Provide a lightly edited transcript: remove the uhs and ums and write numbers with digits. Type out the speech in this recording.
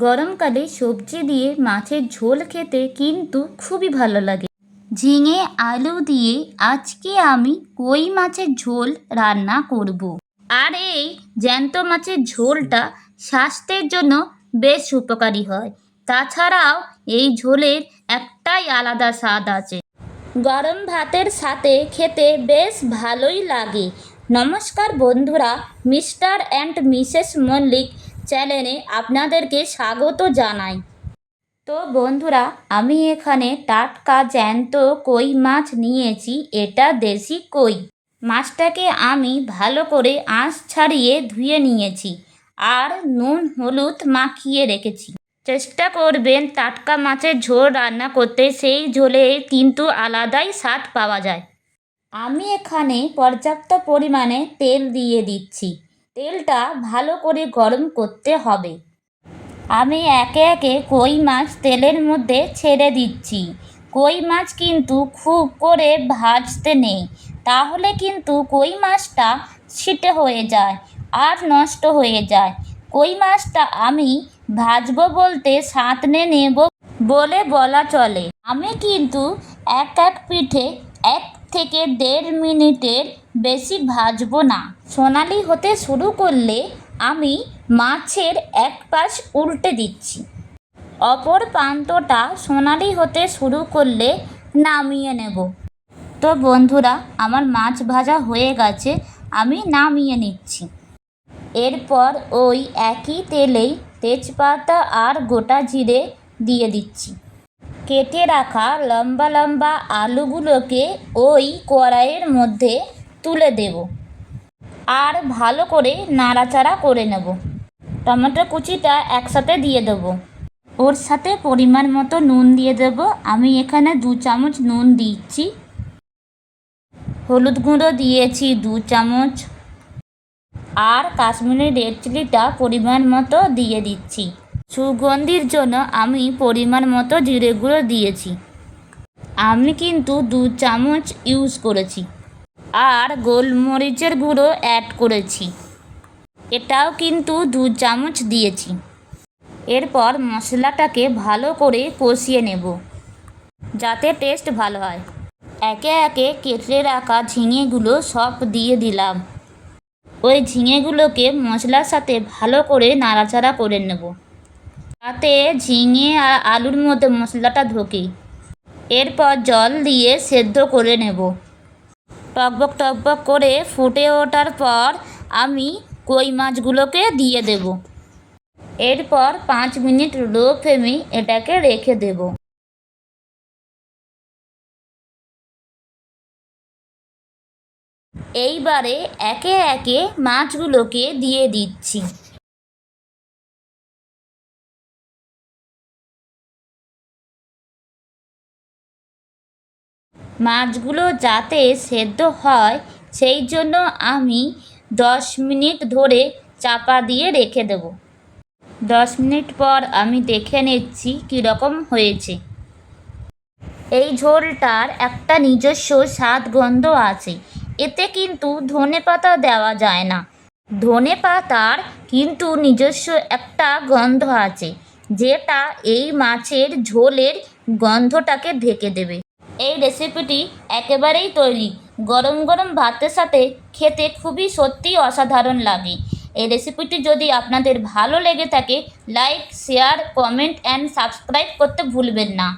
গরমকালে সবজি দিয়ে মাছের ঝোল খেতে কিন্তু খুবই ভালো লাগে। ঝিঙে আলু দিয়ে আজকে আমি কই মাছের ঝোল রান্না করব। আর এই জ্যান্ত মাছের ঝোলটা স্বাস্থ্যের জন্য বেশ উপকারী হয়। তাছাড়াও এই ঝোলের একটাই আলাদা স্বাদ আছে, গরম ভাতের সাথে খেতে বেশ ভালোই লাগে। নমস্কার বন্ধুরা, মিস্টার অ্যান্ড মিসেস মল্লিক চ্যানেলে আপনাদেরকে স্বাগত জানাই। তো বন্ধুরা, আমি এখানে টাটকা জ্যান্ত কই মাছ নিয়েছি। এটা দেশি কই মাছটাকে আমি ভালো করে আঁশ ছাড়িয়ে ধুয়ে নিয়েছি আর নুন হলুদ মাখিয়ে রেখেছি। চেষ্টা করবেন টাটকা মাছের ঝোল রান্না করতে, সেই ঝোলে কিন্তু আলাদাই স্বাদ পাওয়া যায়। আমি এখানে পর্যাপ্ত পরিমাণে তেল দিয়ে দিচ্ছি। তেলটা ভালো করে গরম করতে হবে। আমি একে একে কই মাছ তেলের মধ্যে ছেড়ে দিচ্ছি। কই মাছ কিন্তু খুব করে ভাজতে নেই, তাহলে কিন্তু কই মাছটা ছিটে হয়ে যায় আর নষ্ট হয়ে যায়। কই মাছটা আমি ভাজবো বলতে সাঁতলে নেব বলে বলা চলে। আমি কিন্তু এক পিঠে 1 থেকে 1.5 মিনিটের বেশি ভাজবো না। সোনালি হতে শুরু করলে আমি মাছের এক পাশ উল্টে দিচ্ছি। অপর প্রান্তটা সোনালি হতে শুরু করলে নামিয়ে নেব। তো বন্ধুরা, আমার মাছ ভাজা হয়ে গেছে, আমি নামিয়ে নিচ্ছি। এরপর ওই একই তেলেই তেজপাতা আর গোটা জিরে দিয়ে দিচ্ছি। কেটে রাখা লম্বা লম্বা আলুগুলোকে ওই কড়াইয়ের মধ্যে তুলে দেব আর ভালো করে নাড়াচাড়া করে নেব। টমেটো কুচিটা একসাথে দিয়ে দেব। ওর সাথে পরিমাণ মতো নুন দিয়ে দেব। আমি এখানে 2 চামচ নুন দিচ্ছি। হলুদ গুঁড়ো দিয়েছি 2 চামচ আর কাশ্মীরি রেড চিলিটা পরিমাণ মতো দিয়ে দিচ্ছি। সুগন্ধির জন্য আমি পরিমাণ মতো জিরে গুঁড়ো দিয়েছি। আমি কিন্তু 2 চামচ ইউজ করেছি আর গোলমরিচের গুঁড়ো অ্যাড করেছি, এটাও কিন্তু 2 চামচ দিয়েছি। এরপর মশলাটাকে ভালো করে কষিয়ে নেব যাতে টেস্ট ভালো হয়। একে একে কেটে রাখা ঝিঙেগুলো সব দিয়ে দিলাম। ওই ঝিঙেগুলোকে মশলার সাথে ভালো করে নাড়াচাড়া করে নেব যাতে ঝিঙে আর আলুর মধ্যে মশলাটা ঢোকে। এরপর জল দিয়ে সেদ্ধ করে নেব। টকবক টকবক করে ফুটে ওঠার পর আমি কই মাছগুলোকে দিয়ে দেব। এরপর 5 মিনিট লো ফ্লেমে এটাকে রেখে দেব। এইবারে একে একে মাছগুলোকে দিয়ে দিচ্ছি। মাছগুলো যাতে সেদ্ধ হয় সেই জন্য আমি 10 মিনিট ধরে চাপা দিয়ে রেখে দেব। 10 মিনিট পর আমি দেখে নিচ্ছি কীরকম হয়েছে। এই ঝোলটার একটা নিজস্ব স্বাদ গন্ধ আছে। এতে কিন্তু ধনেপাতা দেওয়া যায় না। ধনেপাতার কিন্তু নিজস্ব একটা গন্ধ আছে, যেটা এই মাছের ঝোলের গন্ধটাকে ঢেকে দেবে। এই রেসিপিটি একেবারেই তৈরি। গরম গরম ভাতের সাথে খেতে খুবই সত্যিই অসাধারণ লাগে। এই রেসিপিটি যদি আপনাদের ভালো লেগে থাকে, like, share, comment and subscribe করতে ভুলবেন না।